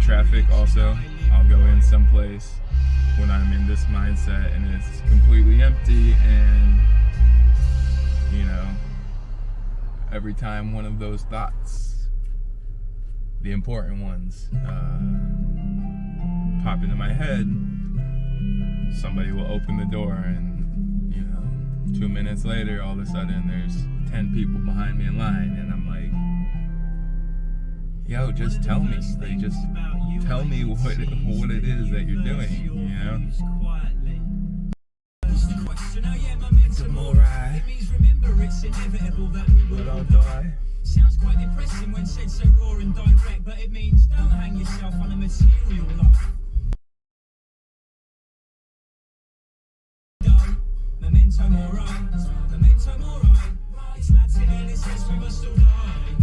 traffic also. I'll go in someplace when I'm in this mindset and it's completely empty, and you know, every time one of those thoughts, the important ones, pop into my head, somebody will open the door, and you know, 2 minutes later, all of a sudden there's 10 people behind me in line, and I'm like, yo, just tell me. Like, just tell me what it is that you're doing, you know? Tomorrow, but I'll die. Sounds quite depressing when said so raw and direct, but it means don't hang yourself on a material life. Memento mori, memento mori. It's Latin and it says we must all die.